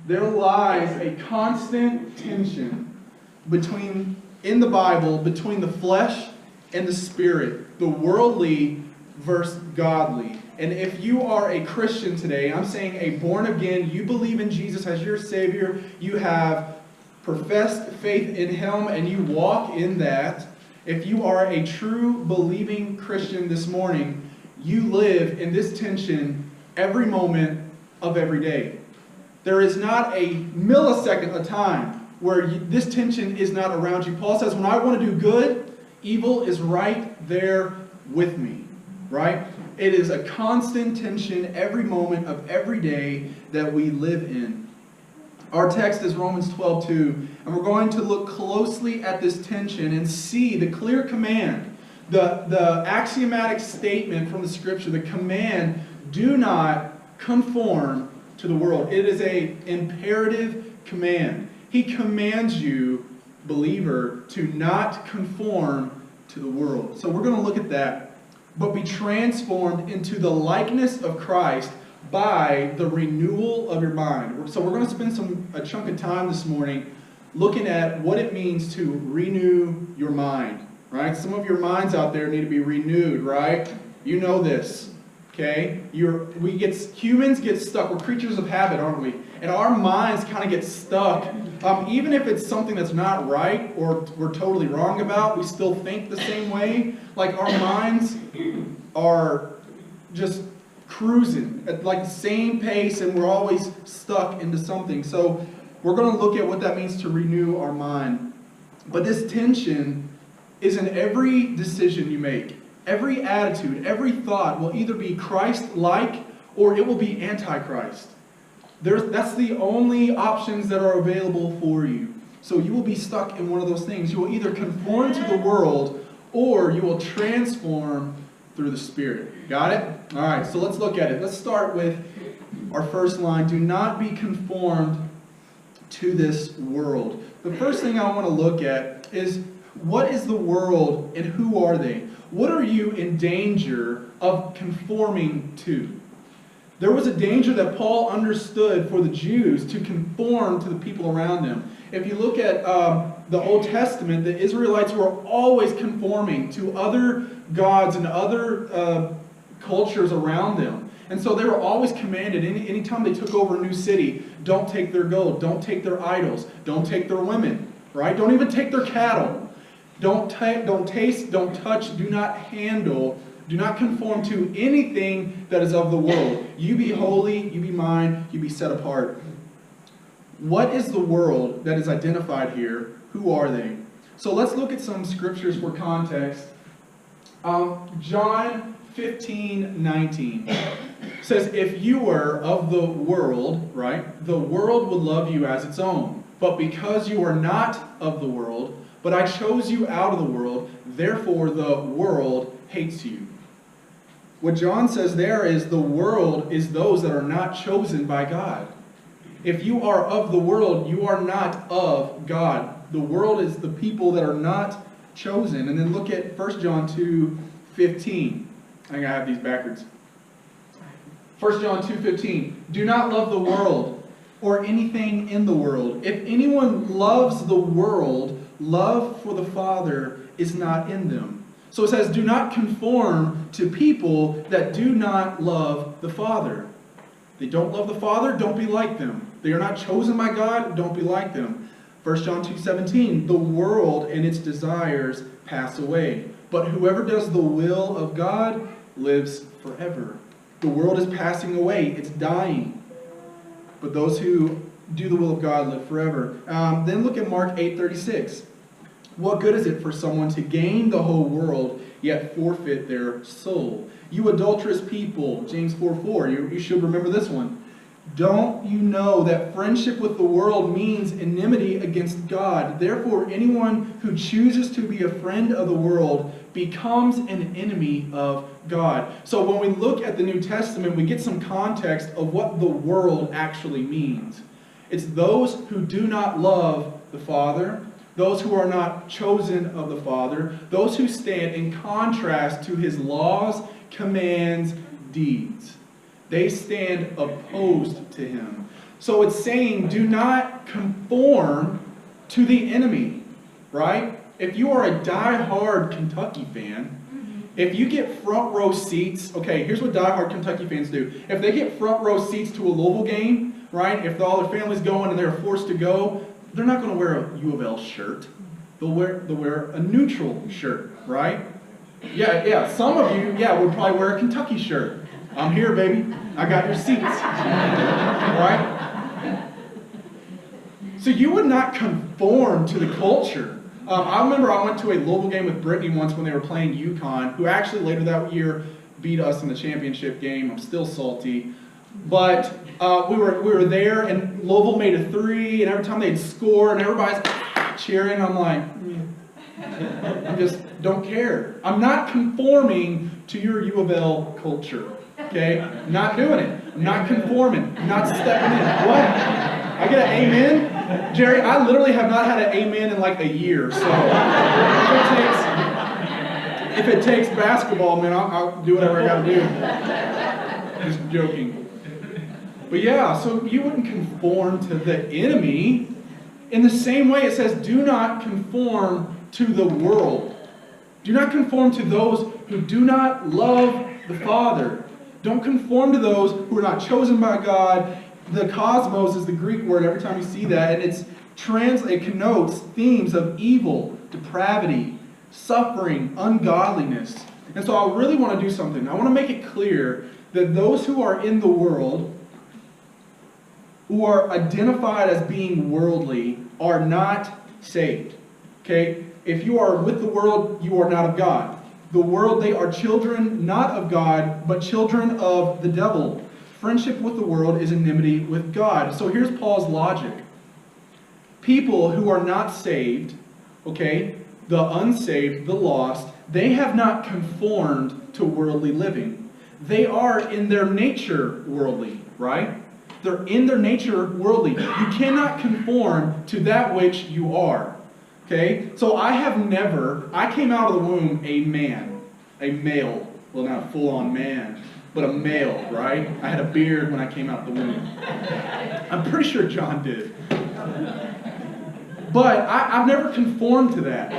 there lies a constant tension in the Bible between the flesh and the spirit, the worldly versus godly. And if you are a Christian today, I'm saying a born again, you believe in Jesus as your Savior, you have professed faith in Him, and you walk in that. If you are a true believing Christian this morning, you live in this tension every moment of every day. There is not a millisecond of time where this tension is not around you. Paul says, when I want to do good, evil is right there with me. Right? It is a constant tension every moment of every day that we live in. Our text is Romans 12:2, and we're going to look closely at this tension and see the clear command, the axiomatic statement from the Scripture, the command, do not conform to the world. It is an imperative command. He commands you, believer, to not conform to the world. So we're going to look at that, but be transformed into the likeness of Christ by the renewal of your mind. So we're going to spend a chunk of time this morning looking at what it means to renew your mind, right? Some of your minds out there need to be renewed, right? You know this, okay? Humans get stuck. We're creatures of habit, aren't we? And our minds kind of get stuck. Even if it's something that's not right or we're totally wrong about, we still think the same way. Like our minds are just cruising at like the same pace, and we're always stuck into something. So we're going to look at what that means to renew our mind. But this tension is in every decision you make. Every attitude, every thought will either be Christ-like or it will be anti-Christ. That's the only options that are available for you. So you will be stuck in one of those things. You will either conform to the world or you will transform through the Spirit. Got it? All right, so let's look at it. Let's start with our first line. Do not be conformed to this world. The first thing I want to look at is, what is the world and who are they? What are you in danger of conforming to? There was a danger that Paul understood for the Jews to conform to the people around them. If you look at the Old Testament, the Israelites were always conforming to other gods and other cultures around them. And so they were always commanded, anytime they took over a new city, don't take their gold, don't take their idols, don't take their women, right? Don't even take their cattle. Don't taste, don't touch, do not handle, do not conform to anything that is of the world. You be holy, you be mine, you be set apart. What is the world that is identified here? Who are they? So let's look at some scriptures for context. John 15:19 says, if you were of the world, right, the world would love you as its own. But because you are not of the world, but I chose you out of the world, therefore the world hates you. What John says there is the world is those that are not chosen by God. If you are of the world, you are not of God. The world is the people that are not chosen. And then look at 1 John 2:15. I think I have these backwards. 1 John 2:15. Do not love the world or anything in the world. If anyone loves the world, love for the Father is not in them. So it says, do not conform to people that do not love the Father. They don't love the Father, don't be like them. They are not chosen by God, don't be like them. 1 John 2:17, the world and its desires pass away, but whoever does the will of God lives forever. The world is passing away, it's dying. But those who do the will of God live forever. Then look at Mark 8:36. What good is it for someone to gain the whole world, yet forfeit their soul? You adulterous people, James 4:4, you should remember this one. Don't you know that friendship with the world means enmity against God? Therefore, anyone who chooses to be a friend of the world becomes an enemy of God. So when we look at the New Testament, we get some context of what the world actually means. It's those who do not love the Father, those who are not chosen of the Father, those who stand in contrast to His laws, commands, deeds. They stand opposed to Him. So it's saying, do not conform to the enemy, right? If you are a die-hard Kentucky fan, if you get front row seats, okay, here's what die-hard Kentucky fans do. If they get front row seats to a Louisville game, right, if all their family's going and they're forced to go, they're not going to wear a U of L shirt. They'll wear a neutral shirt, right? Yeah, some of you, would probably wear a Kentucky shirt. I'm here, baby. I got your seats, right? So you would not conform to the culture. I remember I went to a Louisville game with Brittany once when they were playing UConn, who actually later that year beat us in the championship game. I'm still salty. But we were there, and Louisville made a three, and every time they'd score, and everybody's cheering, I'm like, I just don't care. I'm not conforming to your U of L culture, okay? I'm not doing it. I'm not conforming. I'm not stepping in. What? I get an amen? Jerry, I literally have not had an amen in like a year, so if it takes basketball, man, I'll do whatever I gotta do. Just joking. But yeah, so you wouldn't conform to the enemy. In the same way, it says, do not conform to the world. Do not conform to those who do not love the Father. Don't conform to those who are not chosen by God. The cosmos is the Greek word every time you see that, and it connotes themes of evil, depravity, suffering, ungodliness. And so I really want to do something. I want to make it clear that those who are in the world, who are identified as being worldly, are not saved. Okay? If you are with the world, you are not of God. The world, they are children not of God, but children of the devil. Friendship with the world is enmity with God. So here's Paul's logic. People who are not saved, okay, the unsaved, the lost, they have not conformed to worldly living. They are in their nature worldly, right? They're in their nature worldly. You cannot conform to that which you are. Okay? So I came out of the womb a man, a male. Well, not a full-on man, but a male, right? I had a beard when I came out of the womb. I'm pretty sure John did. But I've never conformed to that,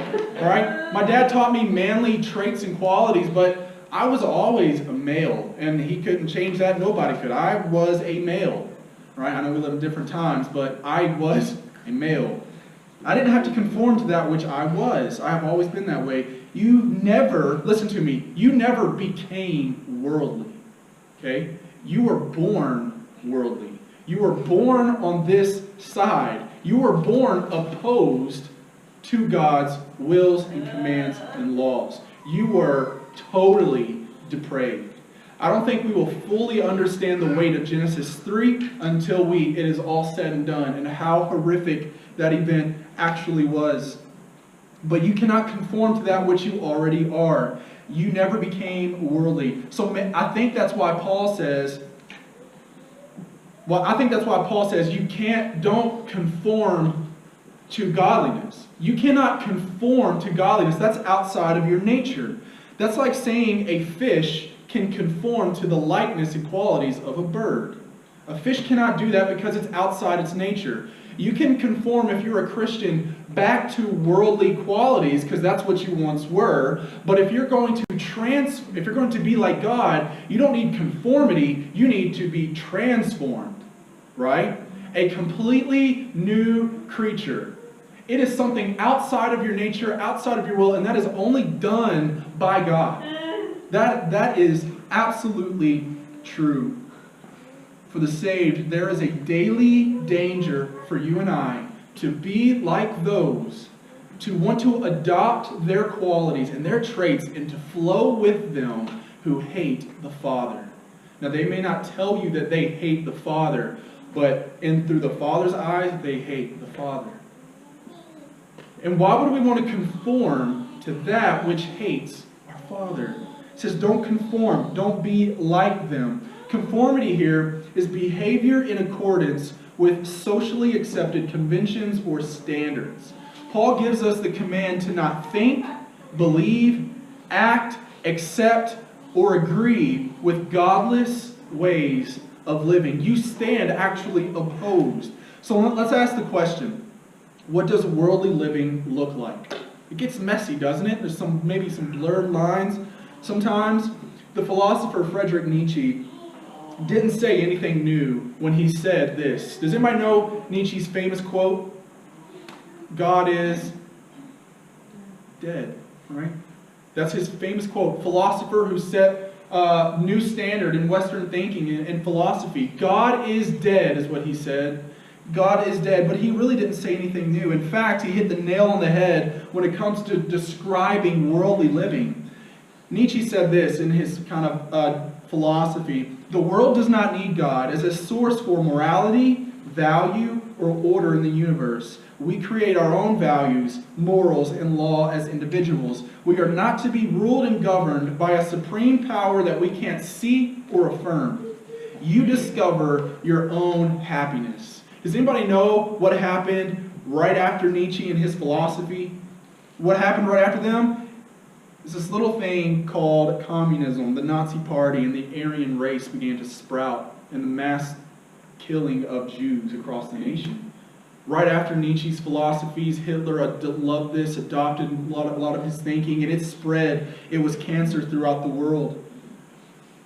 right? My dad taught me manly traits and qualities, but I was always a male, and he couldn't change that. Nobody could. I was a male, right? I know we live in different times, but I was a male. I didn't have to conform to that which I was. I have always been that way. You never, listen to me, you never became worldly, okay? You were born worldly. You were born on this side. You were born opposed to God's wills and commands and laws. You were totally depraved. I don't think we will fully understand the weight of Genesis 3 until it is all said and done and how horrific that event actually was. But you cannot conform to that which you already are. You never became worldly. So I think that's why Paul says, don't conform to godliness. You cannot conform to godliness. That's outside of your nature. That's like saying a fish can conform to the likeness and qualities of a bird. A fish cannot do that because it's outside its nature. You can conform, if you're a Christian, back to worldly qualities because that's what you once were. But if you're going to be like God, you don't need conformity. You need to be transformed, right? A completely new creature. It is something outside of your nature, outside of your will, and that is only done by God. That is absolutely true. For the saved, there is a daily danger for you and I to be like those, to want to adopt their qualities and their traits and to flow with them who hate the Father. Now, they may not tell you that they hate the Father, but through the Father's eyes, they hate the Father. And why would we want to conform to that which hates our Father? It says, don't conform. Don't be like them. Conformity here is behavior in accordance with socially accepted conventions or standards. Paul gives us the command to not think, believe, act, accept, or agree with godless ways of living. You stand actually opposed. So let's ask the question, what does worldly living look like? It gets messy, doesn't it? There's maybe some blurred lines sometimes. The philosopher Friedrich Nietzsche didn't say anything new when he said this. Does anybody know Nietzsche's famous quote? God is dead, right? That's his famous quote. Philosopher who set a new standard in Western thinking and philosophy. God is dead is what he said. God is dead, but he really didn't say anything new. In fact, he hit the nail on the head when it comes to describing worldly living. Nietzsche said this in his kind of philosophy: the world does not need God as a source for morality, value, or order in the universe. We create our own values, morals, and law as individuals. We are not to be ruled and governed by a supreme power that we can't see or affirm. You discover your own happiness. Does anybody know what happened right after Nietzsche and his philosophy? What happened right after them? It's this little thing called communism. The Nazi Party and the Aryan race began to sprout, and the mass killing of Jews across the nation. Right after Nietzsche's philosophies, Hitler loved this, adopted a lot of his thinking, and it spread. It was cancer throughout the world.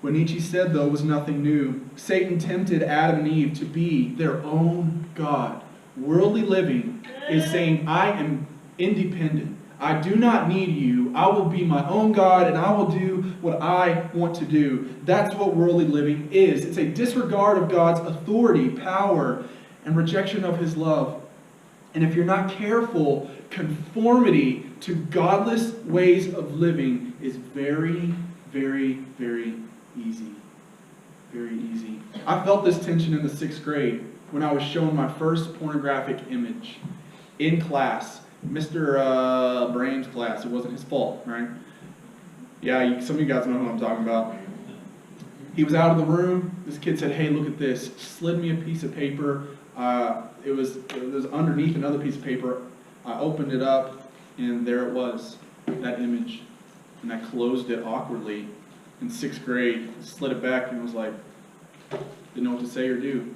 What Nietzsche said, though, was nothing new. Satan tempted Adam and Eve to be their own God. Worldly living is saying, I am independent. I do not need you. I will be my own God, and I will do what I want to do. That's what worldly living is. It's a disregard of God's authority, power, and rejection of his love. And if you're not careful, conformity to godless ways of living is very, very, very easy. Very easy. I felt this tension in the 6th grade when I was shown my first pornographic image in class. Mr. Brain's class. It wasn't his fault, right? Yeah, some of you guys know who I'm talking about. He was out of the room. This kid said, hey, look at this. Slid me a piece of paper. It was underneath another piece of paper. I opened it up, and there it was, that image. And I closed it awkwardly in 6th grade. Slid it back and was like, didn't know what to say or do.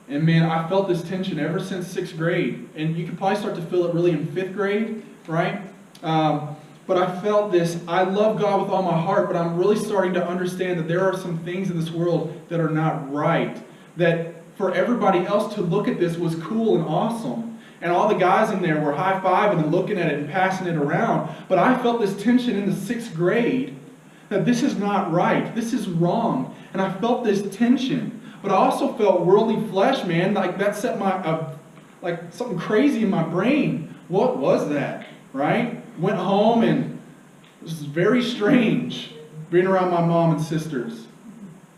And man, I felt this tension ever since 6th grade. And you could probably start to feel it really in 5th grade, right? But I felt this. I love God with all my heart, but I'm really starting to understand that there are some things in this world that are not right. That for everybody else to look at this was cool and awesome. And all the guys in there were high-fiving and looking at it and passing it around. But I felt this tension in the 6th grade that this is not right. This is wrong. And I felt this tension. But I also felt worldly flesh, man. Like that set like something crazy in my brain. What was that? Right? Went home and it was very strange being around my mom and sisters.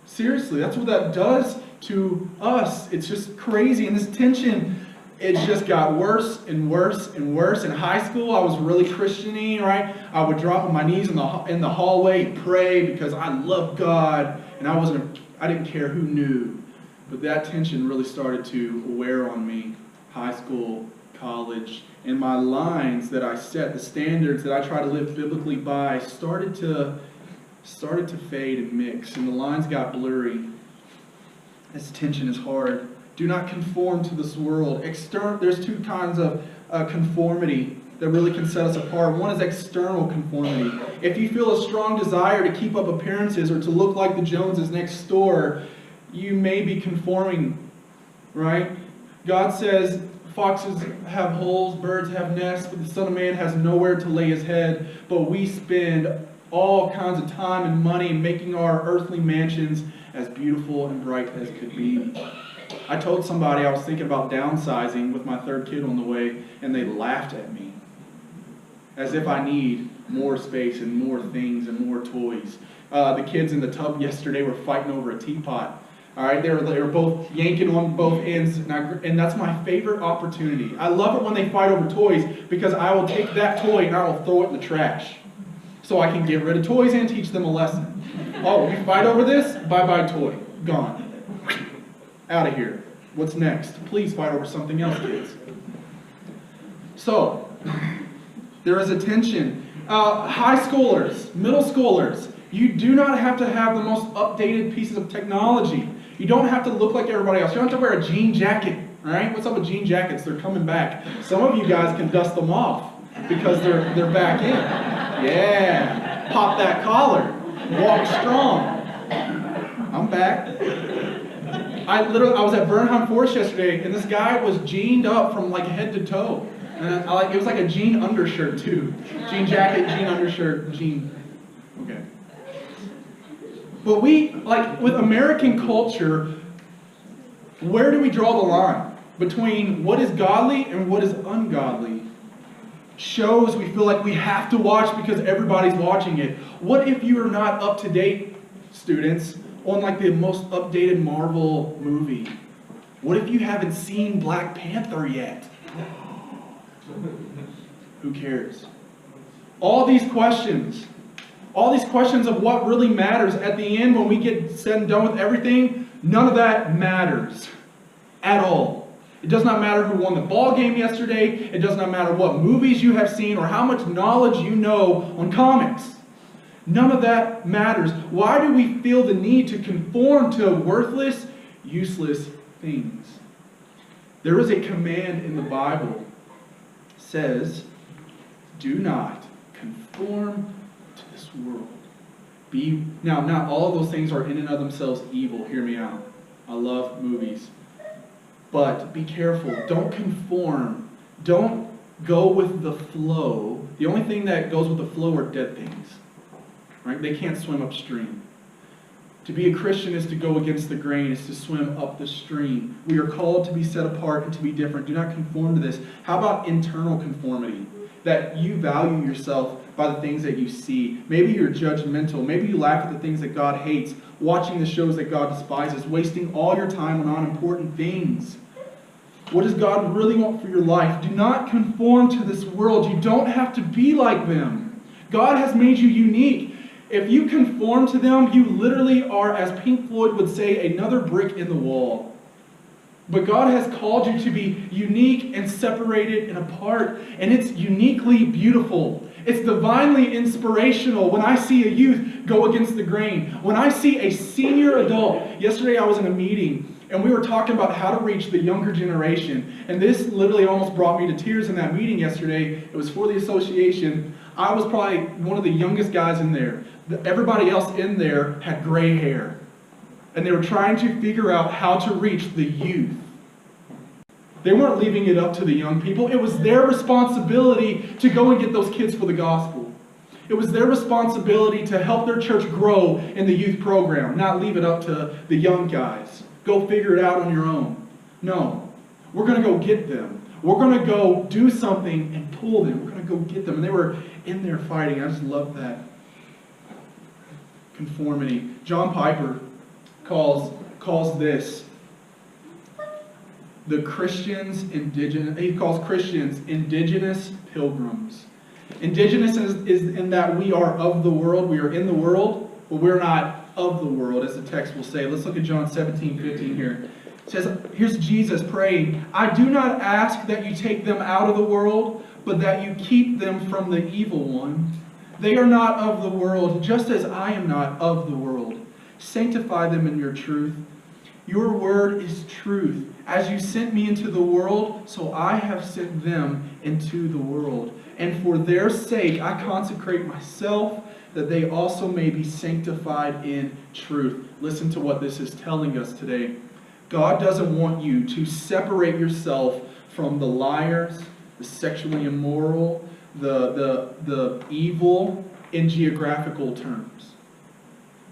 Seriously, that's what that does to us. It's just crazy. And this tension, it just got worse and worse and worse. In high school, I was really Christian-y, right? I would drop on my knees in the hallway and pray because I love God, and I didn't care who knew. But that tension really started to wear on me. High school, college, and my lines that I set, the standards that I try to live biblically by, started to fade and mix, and the lines got blurry. This tension is hard. Do not conform to this world. There's two kinds of conformity that really can set us apart. One is external conformity. If you feel a strong desire to keep up appearances or to look like the Joneses next door, you may be conforming, right? God says foxes have holes, birds have nests, but the Son of Man has nowhere to lay his head. But we spend all kinds of time and money making our earthly mansions as beautiful and bright as could be. I told somebody I was thinking about downsizing with my 3rd kid on the way, and they laughed at me. As if I need more space and more things and more toys. The kids in the tub yesterday were fighting over a teapot. All right, they were both yanking on both ends, and that's my favorite opportunity. I love it when they fight over toys because I will take that toy and I will throw it in the trash. So I can get rid of toys and teach them a lesson. Oh, you fight over this? Bye-bye toy. Gone. Out of here. What's next? Please fight over something else, kids. So, there is a tension. High schoolers, middle schoolers, you do not have to have the most updated pieces of technology. You don't have to look like everybody else. You don't have to wear a jean jacket. All right? What's up with jean jackets? They're coming back. Some of you guys can dust them off because they're back in. Yeah. Pop that collar. Walk strong. I'm back. I was at Bernheim Forest yesterday, and this guy was jeaned up from like head to toe. And it was like a jean undershirt too. Jean jacket, jean undershirt, jean. Okay. But with American culture, where do we draw the line between what is godly and what is ungodly? Shows we feel like we have to watch because everybody's watching it. What if you are not up to date, students, on like the most updated Marvel movie? What if you haven't seen Black Panther yet? Who cares? All these questions of what really matters at the end when we get said and done with everything, none of that matters at all. It does not matter who won the ball game yesterday. It does not matter what movies you have seen or how much knowledge you know on comics. None of that matters. Why do we feel the need to conform to worthless, useless things? There is a command in the Bible that says, do not conform to this world. Now, not all of those things are in and of themselves evil. Hear me out. I love movies. But be careful. Don't conform. Don't go with the flow. The only thing that goes with the flow are dead things. Right? They can't swim upstream. To be a Christian is to go against the grain, is to swim up the stream. We are called to be set apart and to be different. Do not conform to this. How about internal conformity? That you value yourself by the things that you see. Maybe you're judgmental. Maybe you laugh at the things that God hates, watching the shows that God despises, wasting all your time on unimportant things. What does God really want for your life? Do not conform to this world. You don't have to be like them. God has made you unique. If you conform to them, you literally are, as Pink Floyd would say, another brick in the wall. But God has called you to be unique and separated and apart, and it's uniquely beautiful. It's divinely inspirational when I see a youth go against the grain. When I see a senior adult. Yesterday I was in a meeting, and we were talking about how to reach the younger generation. And this literally almost brought me to tears in that meeting yesterday. It was for the association. I was probably one of the youngest guys in there. Everybody else in there had gray hair. And they were trying to figure out how to reach the youth. They weren't leaving it up to the young people. It was their responsibility to go and get those kids for the gospel. It was their responsibility to help their church grow in the youth program, not leave it up to the young guys. Go figure it out on your own. No. We're going to go get them. We're going to go do something and pull them. We're going to go get them. And they were in there fighting. I just love that. Conformity. John Piper calls this the Christians indigenous. He calls Christians indigenous pilgrims. Indigenous is in that we are of the world. We are in the world, but we're not of the world, as the text will say. Let's look at John 17:15 here. It says, here's Jesus praying, I do not ask that you take them out of the world, but that you keep them from the evil one. They are not of the world, just as I am not of the world. Sanctify them in your truth. Your word is truth. As you sent me into the world, so I have sent them into the world. And for their sake I consecrate myself, that they also may be sanctified in truth. Listen to what this is telling us today. God doesn't want you to separate yourself from the liars, the sexually immoral, the evil in geographical terms.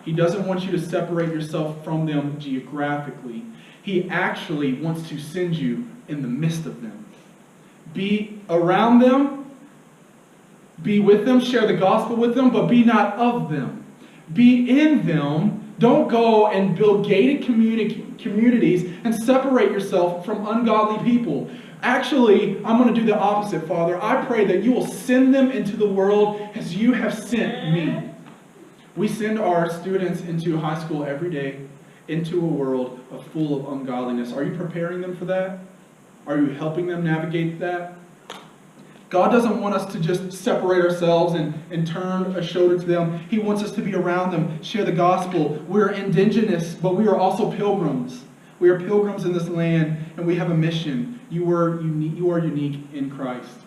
He doesn't want you to separate yourself from them geographically. He actually wants to send you in the midst of them. Be around them, be with them, share the gospel with them, but be not of them. Be in them. Don't go and build gated communities and separate yourself from ungodly people. Actually, I'm going to do the opposite, Father. I pray that you will send them into the world as you have sent me. We send our students into high school every day, into a world full of ungodliness. Are you preparing them for that? Are you helping them navigate that? God doesn't want us to just separate ourselves and turn a shoulder to them. He wants us to be around them, share the gospel. We're indigenous, but we are also pilgrims. We are pilgrims in this land, and we have a mission. You are unique in Christ.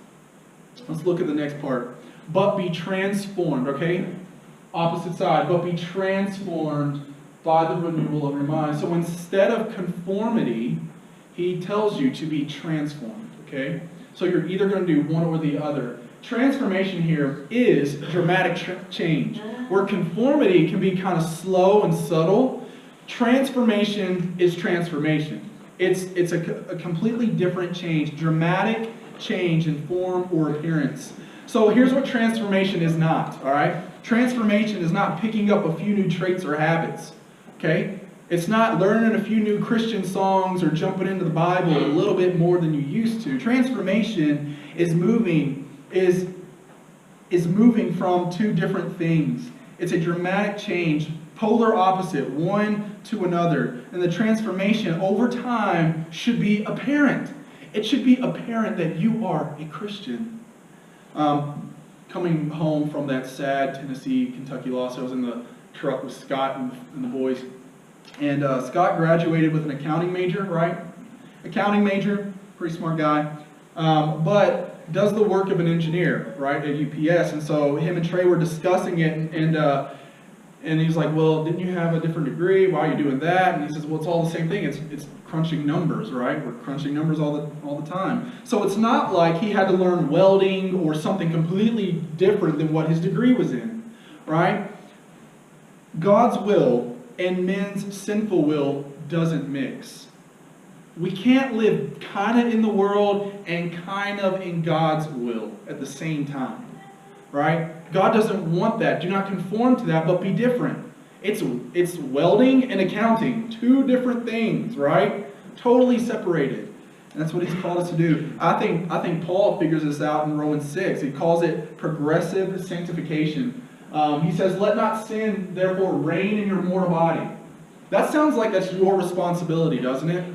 Let's look at the next part. But be transformed, okay? Opposite side. But be transformed by the renewal of your mind. So instead of conformity, he tells you to be transformed, okay? So you're either going to do one or the other. Transformation here is dramatic change. Where conformity can be kind of slow and subtle, transformation is transformation. It's a completely different change, dramatic change in form or appearance. So here's what transformation is not, all right? Transformation is not picking up a few new traits or habits, okay? It's not learning a few new Christian songs or jumping into the Bible a little bit more than you used to. Transformation is moving from two different things. It's a dramatic change, polar opposite, one to another. And the transformation over time should be apparent. It should be apparent that you are a Christian. Coming home from that sad Tennessee-Kentucky loss, I was in the truck with Scott and the boys. And Scott graduated with an accounting major, right? Accounting major, pretty smart guy. But does the work of an engineer, right, at UPS. And so him and Trey were discussing it, and he's like, well, didn't you have a different degree? Why are you doing that? And he says, well, it's all the same thing. It's crunching numbers, right? We're crunching numbers all the time. So it's not like he had to learn welding or something completely different than what his degree was in, right? God's will and men's sinful will doesn't mix. We can't live kind of in the world and kind of in God's will at the same time, right? God doesn't want that. Do not conform to that, but be different. It's welding and accounting, two different things, right? Totally separated. And that's what he's called us to do. I think Paul figures this out in Romans 6. He calls it progressive sanctification. He says, let not sin, therefore, reign in your mortal body. That sounds like that's your responsibility, doesn't it?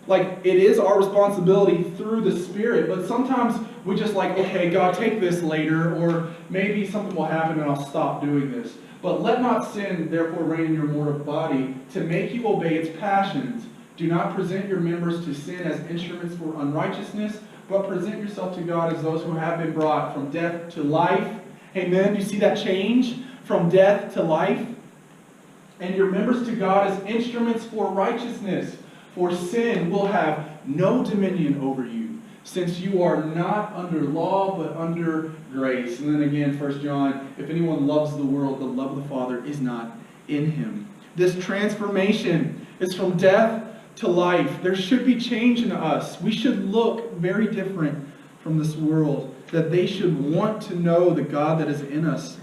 Like, it is our responsibility through the Spirit, but sometimes we just like, okay, God, take this later, or maybe something will happen and I'll stop doing this. But let not sin, therefore, reign in your mortal body to make you obey its passions. Do not present your members to sin as instruments for unrighteousness, but present yourself to God as those who have been brought from death to life. Amen. You see that change from death to life? And your members to God as instruments for righteousness. For sin will have no dominion over you, since you are not under law, but under grace. And then again, 1 John, if anyone loves the world, the love of the Father is not in him. This transformation is from death to life. There should be change in us. We should look very different from this world, that they should want to know the God that is in us.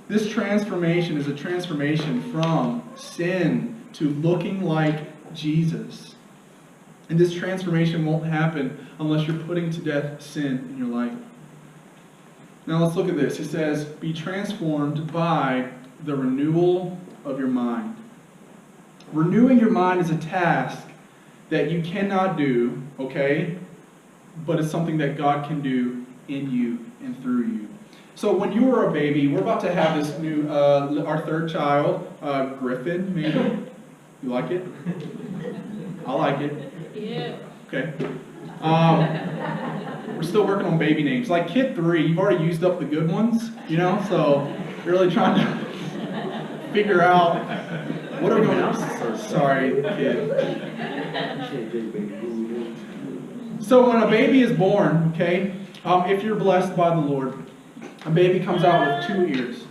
This transformation is a transformation from sin to looking like Jesus. And this transformation won't happen unless you're putting to death sin in your life. Now let's look at this. It says, be transformed by the renewal of your mind. Renewing your mind is a task that you cannot do, okay? But it's something that God can do in you and through you. So when you were a baby, we're about to have this new, our third child, Griffin, maybe. You like it? I like it. Yeah. Okay. We're still working on baby names. Like kid 3, you've already used up the good ones, you know? So you're really trying to figure out what are we going to... Sorry, kid. So when a baby is born, okay, if you're blessed by the Lord, a baby comes out with 2 ears,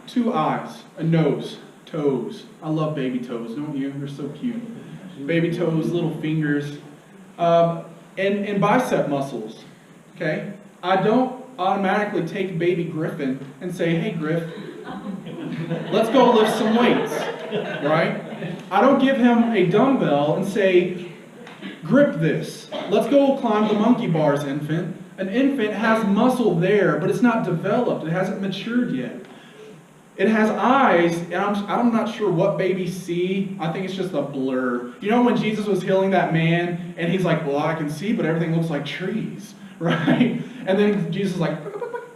2 eyes, a nose, toes. I love baby toes, don't you? They're so cute. Baby toes, little fingers, and bicep muscles, okay? I don't automatically take baby Griffin and say, hey, Griff, let's go lift some weights, right? I don't give him a dumbbell and say, grip this. Let's go climb the monkey bars, infant. An infant has muscle there, but it's not developed. It hasn't matured yet. It has eyes, and I'm not sure what babies see. I think it's just a blur. You know when Jesus was healing that man, and he's like, well, I can see, but everything looks like trees, right? And then Jesus is like,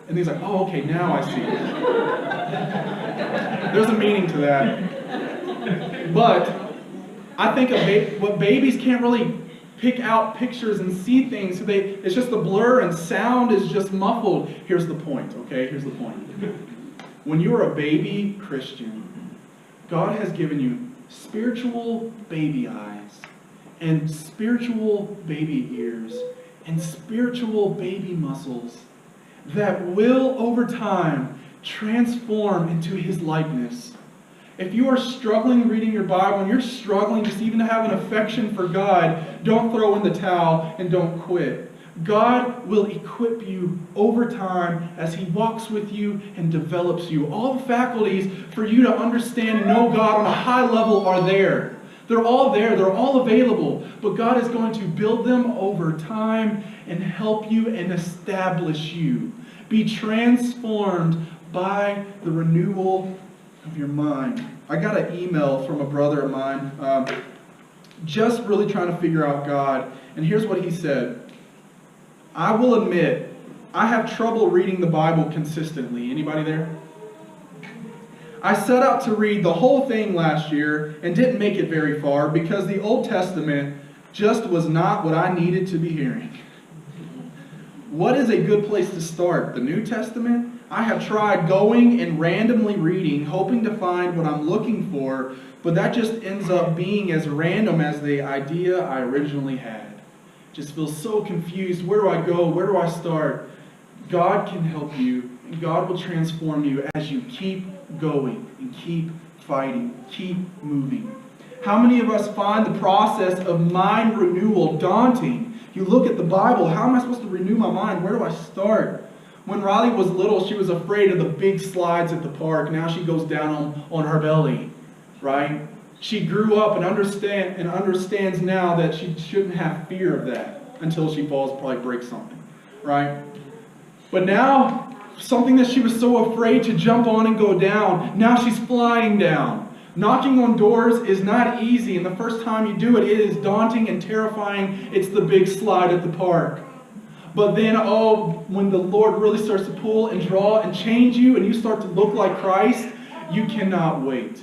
and he's like, oh, okay, now I see it. There's a meaning to that. But I think what babies can't really pick out pictures and see things. So it's just a blur and sound is just muffled. Here's the point, okay? Here's the point. When you are a baby Christian, God has given you spiritual baby eyes and spiritual baby ears and spiritual baby muscles that will, over time, transform into His likeness. If you are struggling reading your Bible and you're struggling just even to have an affection for God, don't throw in the towel and don't quit. God will equip you over time as He walks with you and develops you. All the faculties for you to understand and know God on a high level are there. They're all there. They're all available. But God is going to build them over time and help you and establish you. Be transformed by the renewal of your mind. I got an email from a brother of mine just really trying to figure out God. And here's what he said. I will admit, I have trouble reading the Bible consistently. Anybody there? I set out to read the whole thing last year and didn't make it very far because the Old Testament just was not what I needed to be hearing. What is a good place to start? The New Testament? I have tried going and randomly reading, hoping to find what I'm looking for, but that just ends up being as random as the idea I originally had. Just feel so confused. Where do I go? Where do I start? God can help you, and God will transform you as you keep going and keep fighting, keep moving. How many of us find the process of mind renewal daunting? You look at the Bible, how am I supposed to renew my mind? Where do I start? When Riley was little, she was afraid of the big slides at the park. Now she goes down on her belly, right? She grew up and understands now that she shouldn't have fear of that until she falls, probably breaks something, right? But now, something that she was so afraid to jump on and go down, now she's flying down. Knocking on doors is not easy, and the first time you do it, it is daunting and terrifying. It's the big slide at the park. But then, when the Lord really starts to pull and draw and change you, and you start to look like Christ, you cannot wait.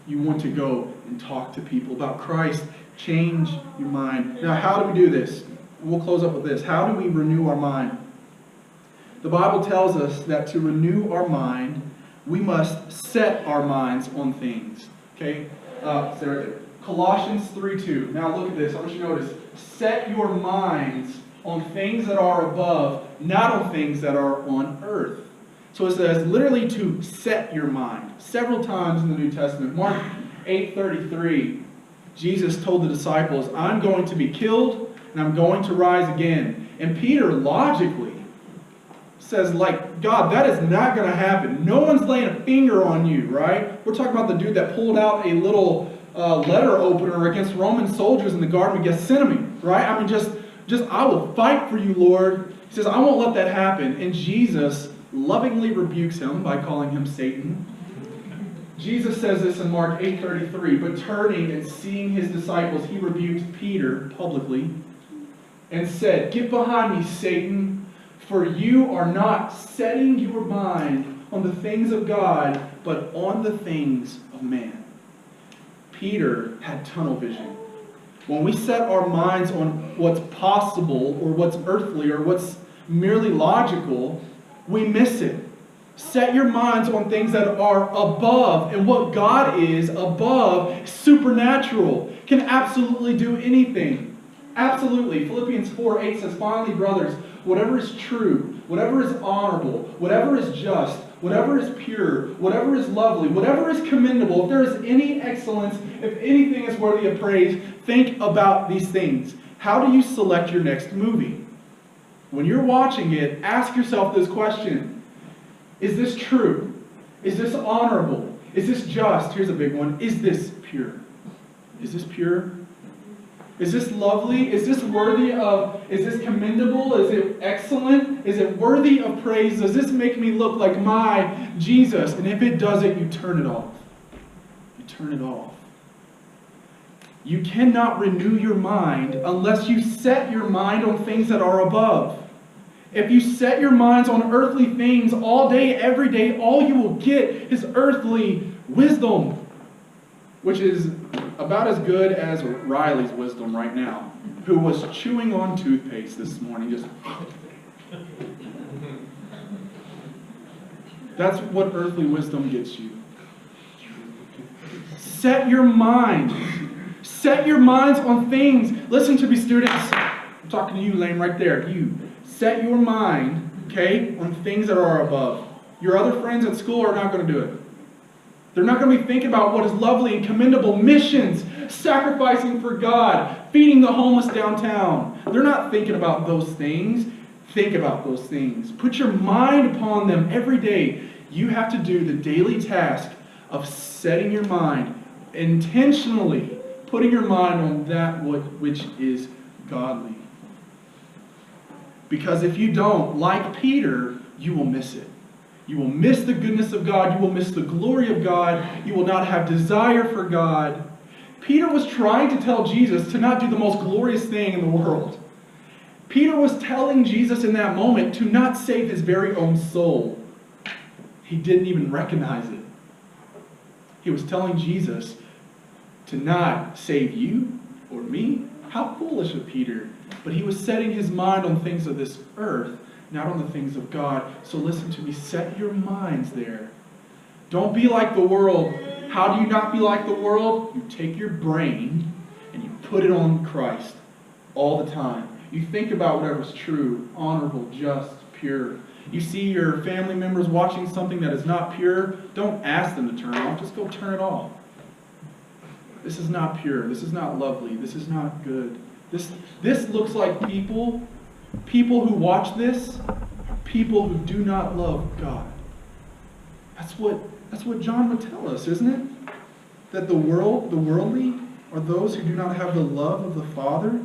You want to go and talk to people about Christ. Change your mind. Now, how do we do this? We'll close up with this. How do we renew our mind? The Bible tells us that to renew our mind, we must set our minds on things. Okay? Colossians 3:2. Now look at this. I want you to notice. Set your minds on things that are above, not on things that are on earth. So it says literally to set your mind. Several times in the New Testament. Mark 8:33. Jesus told the disciples, I'm going to be killed and I'm going to rise again. And Peter logically says, God, that is not going to happen. No one's laying a finger on you, right? We're talking about the dude that pulled out a little letter opener against Roman soldiers in the Garden of Gethsemane, right? I mean, just I will fight for you, Lord. He says, I won't let that happen. And Jesus lovingly rebukes him by calling him Satan. Jesus says this in Mark 8:33, but turning and seeing his disciples, he rebuked Peter publicly and said, get behind me, Satan. For you are not setting your mind on the things of God, but on the things of man. Peter had tunnel vision. When we set our minds on what's possible or what's earthly or what's merely logical, we miss it. Set your minds on things that are above. And what God is above, supernatural, can absolutely do anything. Absolutely. Philippians 4:8 says, finally, brothers, whatever is true, whatever is honorable, whatever is just, whatever is pure, whatever is lovely, whatever is commendable, if there is any excellence, if anything is worthy of praise, think about these things. How do you select your next movie? When you're watching it, ask yourself this question. Is this true? Is this honorable? Is this just? Here's a big one. Is this pure? Is this pure? Is this lovely? Is this worthy of, is this commendable? Is it excellent? Is it worthy of praise? Does this make me look like my Jesus? And if it doesn't, you turn it off. You turn it off. You cannot renew your mind unless you set your mind on things that are above. If you set your minds on earthly things all day, every day, all you will get is earthly wisdom, which is about as good as Riley's wisdom right now, who was chewing on toothpaste this morning. Just that's what earthly wisdom gets you. Set your minds. Set your minds on things. Listen to me, students. I'm talking to you, Lane, right there. You. Set your mind, okay, on things that are above. Your other friends at school are not going to do it. They're not going to be thinking about what is lovely and commendable, missions, sacrificing for God, feeding the homeless downtown. They're not thinking about those things. Think about those things. Put your mind upon them every day. You have to do the daily task of setting your mind, intentionally putting your mind on that which is godly. Because if you don't, like Peter, you will miss it. You will miss the goodness of God. You will miss the glory of God. You will not have desire for God. Peter was trying to tell Jesus to not do the most glorious thing in the world. Peter was telling Jesus in that moment to not save his very own soul. He didn't even recognize it. He was telling Jesus to not save you or me. How foolish of Peter. But he was setting his mind on things of this earth, not on the things of God. So listen to me. Set your minds there. Don't be like the world. How do you not be like the world? You take your brain and you put it on Christ all the time. You think about whatever's true, honorable, just, pure. You see your family members watching something that is not pure, don't ask them to turn it off. Just go turn it off. This is not pure. This is not lovely. This is not good. This looks like people who watch this are people who do not love God. That's what John would tell us, isn't it? That the worldly, are those who do not have the love of the Father.